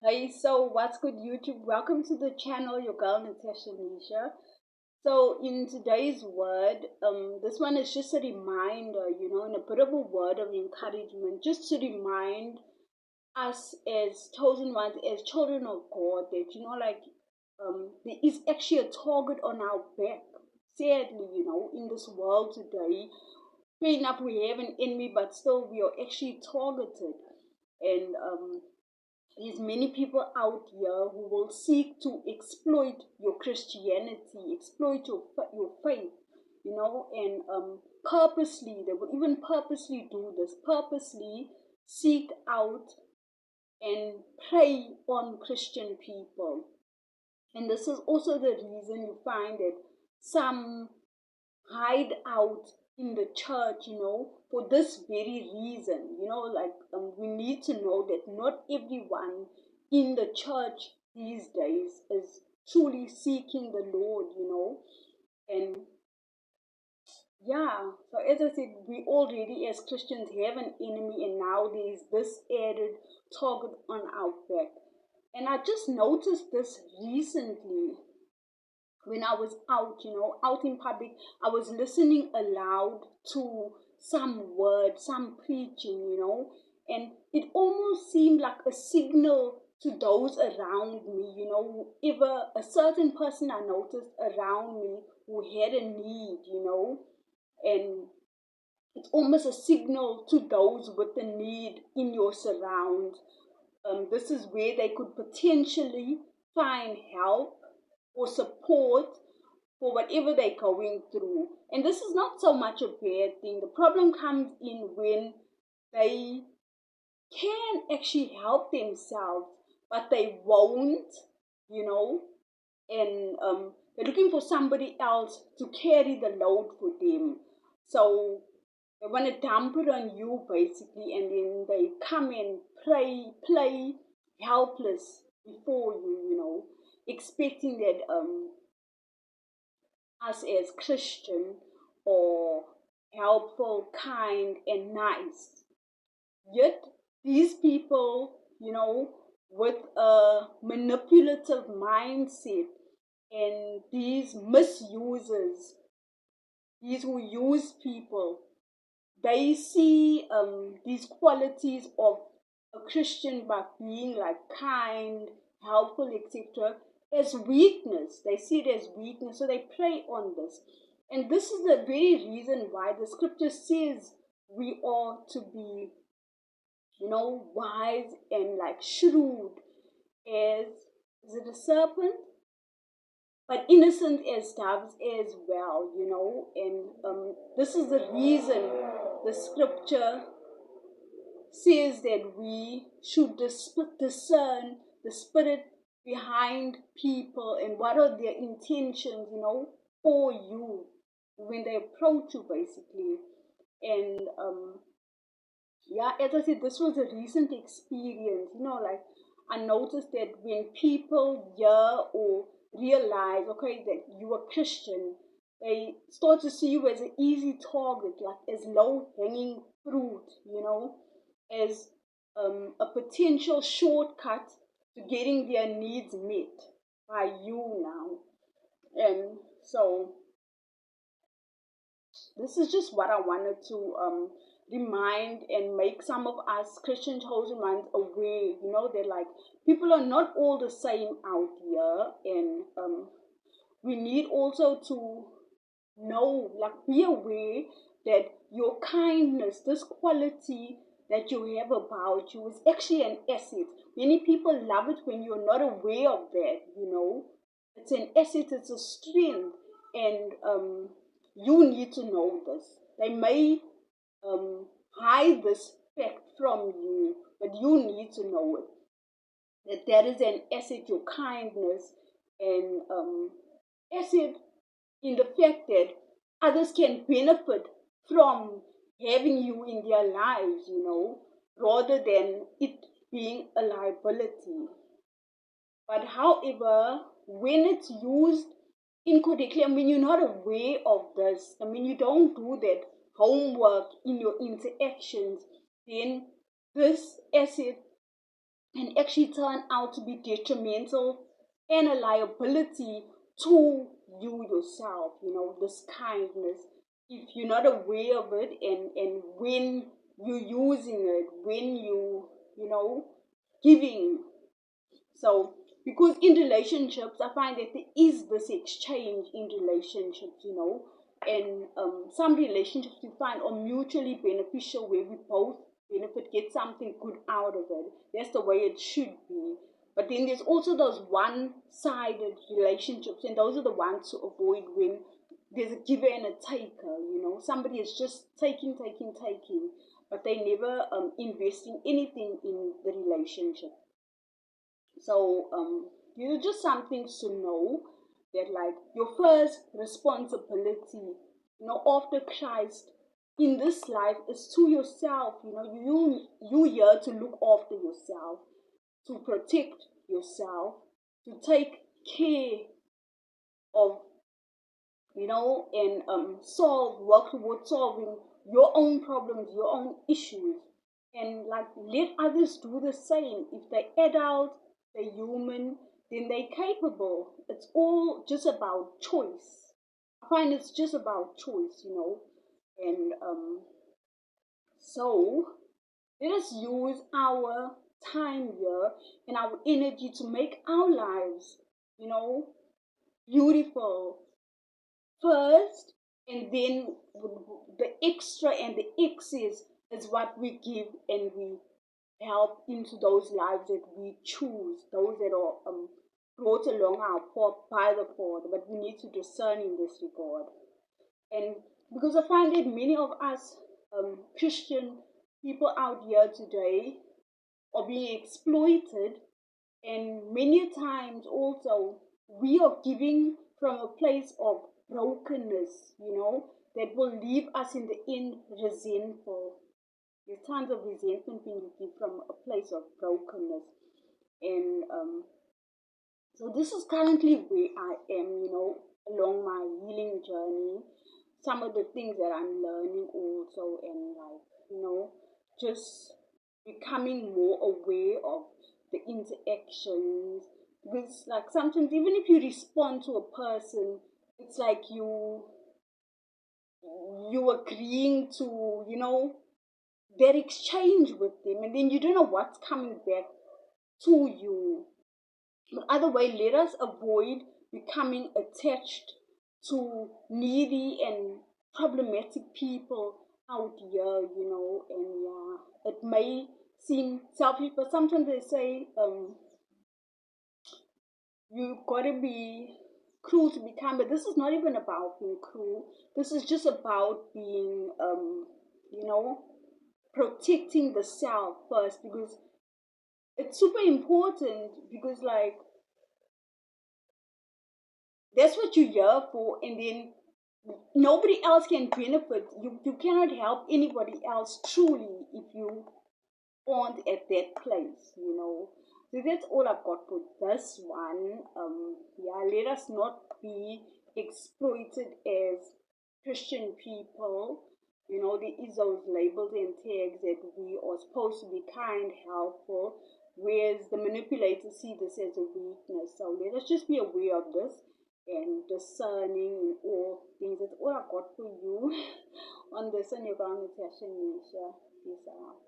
Hey, so what's good, YouTube? Welcome to the channel, your girl Natasha Nisha. So, in today's word, this one is just a reminder, and a bit of a word of encouragement, just to remind us as chosen ones, as children of God, that there is actually a target on our back. Sadly, in this world today, fair enough, we have an enemy, but still, we are actually targeted, and there's many people out here who will seek to exploit your Christianity, exploit your faith, and purposely, they will even purposely do this, purposely seek out and prey on Christian people. And this is also the reason you find that some hide out in the church, for this very reason. We need to know that not everyone in the church these days is truly seeking the Lord, and yeah, so as I said, we already as Christians have an enemy, and now there's this added target on our back. And I just noticed this recently when I was out, out in public. I was listening aloud to some word, some preaching, and it almost seemed like a signal to those around me, whoever a certain person I noticed around me who had a need, and it's almost a signal to those with the need in your surround. This is where they could potentially find help or support for whatever they're going through. And this is not so much a bad thing. The problem comes in when they can actually help themselves, but they won't, you know, and they're looking for somebody else to carry the load for them. So they want to dump it on you basically, and then they come and play helpless before you, expecting that us as Christian or helpful, kind, and nice. Yet these people, with a manipulative mindset, and these misusers, these who use people, they see these qualities of a Christian by being like kind, helpful, etc., as weakness. They see it as weakness, so they prey on this. And this is the very reason why the scripture says we are to be, wise and like shrewd as, is it a serpent? But innocent as doves as well, and this is the reason the scripture says that we should discern the spirit behind people and what are their intentions, for you when they approach you, basically. And yeah, as I said, this was a recent experience. Like I noticed that when people hear or realize, okay, that you are Christian, they start to see you as an easy target, like as low hanging fruit, as a potential shortcut to getting their needs met by you now. And so this is just what I wanted to remind and make some of us Christian chosen ones aware, that like people are not all the same out here, and we need also to know, like be aware that your kindness, this quality that you have about you, is actually an asset. Many people love it when you're not aware of that, It's an asset, it's a strength, and you need to know this. They may hide this fact from you, but you need to know it. That is an asset, your kindness, and asset in the fact that others can benefit from having you in their lives, rather than it being a liability. But however, when it's used incorrectly, you're not aware of this, you don't do that homework in your interactions, then this asset and actually turn out to be detrimental and a liability to you yourself. This kindness, if you're not aware of it, and when you're using it, when you know giving. So, because in relationships, I find that there is this exchange in relationships, and some relationships we find are mutually beneficial, where we both benefit, get something good out of it. That's the way it should be. But then there's also those one-sided relationships, and those are the ones to avoid, when there's a giver and a taker. Somebody is just taking, but they never investing anything in the relationship. So these are just some things to know, that like your first responsibility, after Christ in this life, is to yourself. You here to look after yourself, to protect yourself, to take care of, and work towards solving your own problems, your own issues, and like let others do the same. If they're adult, they're human, then they're capable. It's all just about choice. I find it's just about choice, and so let us use our time here and our energy to make our lives, beautiful first, and then the extra and the excess is what we give, and we help into those lives that we choose, those that are brought along our path by the Father. But we need to discern in this regard. And because I find that many of us Christian people out here today are being exploited, and many times also we are giving from a place of brokenness, that will leave us in the end resentful. There's tons of resentment when you give from a place of brokenness. And so this is currently where I am, along my healing journey. Some of the things that I'm learning also, and like, just becoming more aware of the interactions. Because like sometimes even if you respond to a person, it's like you agreeing to, that exchange with them, and then you don't know what's coming back to you. But other way, let us avoid becoming attached to needy and problematic people out here, and yeah, it may seem selfish, but sometimes they say you gotta be cruel to be kind, but this is not even about being cruel. This is just about being, protecting the self first, because it's super important, because like that's what you're here for, and then nobody else can benefit. You cannot help anybody else truly if you aren't at that place, So that's all I've got for this one. Yeah, let us not be exploited as Christian people. There is those labels and tags that we are supposed to be kind, helpful, whereas the manipulators see this as a weakness. So let us just be aware of this and discerning in all things. That's all I've got for you on this, and your Natasha Nisha. Peace out.